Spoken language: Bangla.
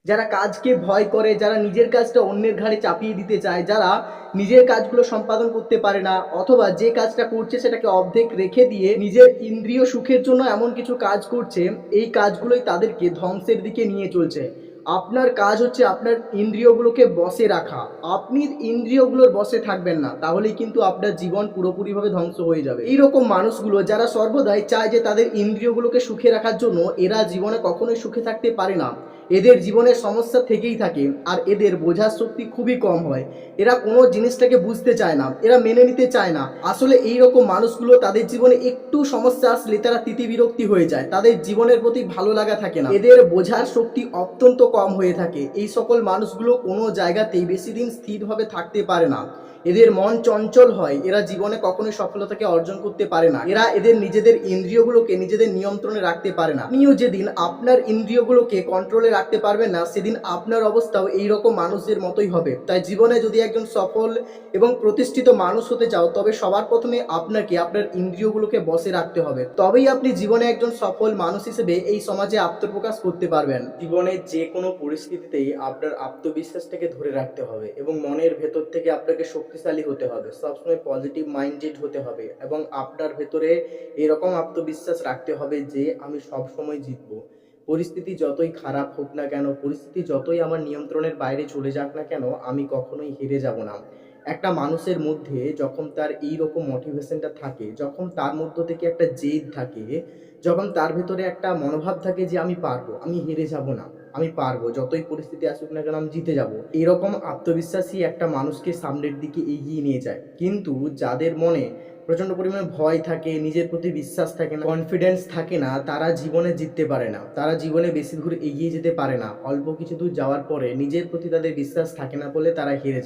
যারা কাজকে ভয় করে, যারা নিজের কাজটা অন্যের ঘাড়ে চাপিয়ে দিতে চায়, যারা নিজের কাজগুলো সম্পাদন করতে পারে না, অথবা যে কাজটা করছে সেটাকে অর্ধেক রেখে দিয়ে নিজের ইন্দ্রিয় সুখের জন্য এমন কিছু কাজ করছে, এই কাজগুলোই তাদেরকে ধ্বংসের দিকে নিয়ে চলছে। আপনার কাজ হচ্ছে আপনার ইন্দ্রিয়গুলোকে বশে রাখা। আপনি ইন্দ্রিয়গুলোর বশে থাকবেন না, তাহলেই কিন্তু আপনার জীবন পুরোপুরিভাবে ধ্বংস হয়ে যাবে। এইরকম মানুষগুলো যারা সর্বদাই চায় যে তাদের ইন্দ্রিয়গুলোকে সুখে রাখার জন্য, এরা জীবনে কখনোই সুখে থাকতে পারে না। এদের জীবনে সমস্যা থেকেই থাকে, আর এদের বোঝার শক্তি খুবই কম হয়। এরা কোনো জিনিসটাকে বুঝতে চায় না, এরা মেনে নিতে চায় না। আসলে এই রকম মানুষগুলো তাদের জীবনে একটু সমস্যা আসলে তারা তিতিবিরক্তি হয়ে যায়, তাদের জীবনের প্রতি ভালো লাগা থাকে না, এদের বোঝার শক্তি অত্যন্ত কম হয়ে থাকে। এই সকল মানুষগুলো কোনো জায়গাতেই বেশি দিন স্থিরভাবে থাকতে পারে না। এদের মন চঞ্চল হয়, এরা জীবনে কখনোই সফলতাকে অর্জন করতে পারে না। এরা এদের নিজেদের ইন্দ্রিয়গুলোকে নিজেদের নিয়ন্ত্রণে রাখতে পারে না। আপনিও যেদিন আপনার ইন্দ্রিয়গুলোকে কন্ট্রোলে রাখতে পারবেন না, সেদিন আপনার অবস্থাও এইরকম মানুষদের মতোই হবে। তাই জীবনে যদি একজন সফল এবং প্রতিষ্ঠিত মানুষ হতে চাও, তবে সবার প্রথমে আপনাকে আপনার ইন্দ্রিয়গুলোকে বশে রাখতে হবে। তবেই আপনি জীবনে একজন সফল মানুষ হিসেবে এই সমাজে আত্মপ্রকাশ করতে পারবেন। জীবনের যে কোনো পরিস্থিতিতেই আপনার আত্মবিশ্বাসটাকে ধরে রাখতে হবে এবং মনের ভেতর থেকে আপনাকে শক্তিশালী হতে হবে, সবসময় পজিটিভ মাইন্ডেড হতে হবে এবং আপনার ভেতরে এরকম আত্মবিশ্বাস রাখতে হবে যে আমি সব সময় জিতবো। পরিস্থিতি যতই খারাপ হোক না কেন, পরিস্থিতি যতই আমার নিয়ন্ত্রণের বাইরে চলে যাক না কেন, আমি কখনোই হেরে যাব না। একটা মানুষের মধ্যে যখন তার এই রকম মোটিভেশনটা থাকে, যখন তার মধ্য থেকে একটা জেদ থাকে, যখন তার ভেতরে একটা মনোভাব থাকে যে আমি পারবো, আমি হেরে যাব না, আমি পারবো, যতই পরিস্থিতি আসুক না কেন আমি জিতে যাব, এরকম আত্মবিশ্বাসী একটা মানুষকে সামনের দিকে এগিয়ে নিয়ে যায়। কিন্তু যাদের মনে প্রচণ্ড পরিমাণে ভয় থাকে, নিজের প্রতি বিশ্বাস থাকে না, কনফিডেন্স থাকে না, তারা জীবনে জিততে পারে না, তারা জীবনে বেশি দূর এগিয়ে যেতে পারে না। অল্প কিছু দূর যাওয়ার পরে নিজের প্রতি তাদের বিশ্বাস থাকে না বলে তারা হেরে যায়।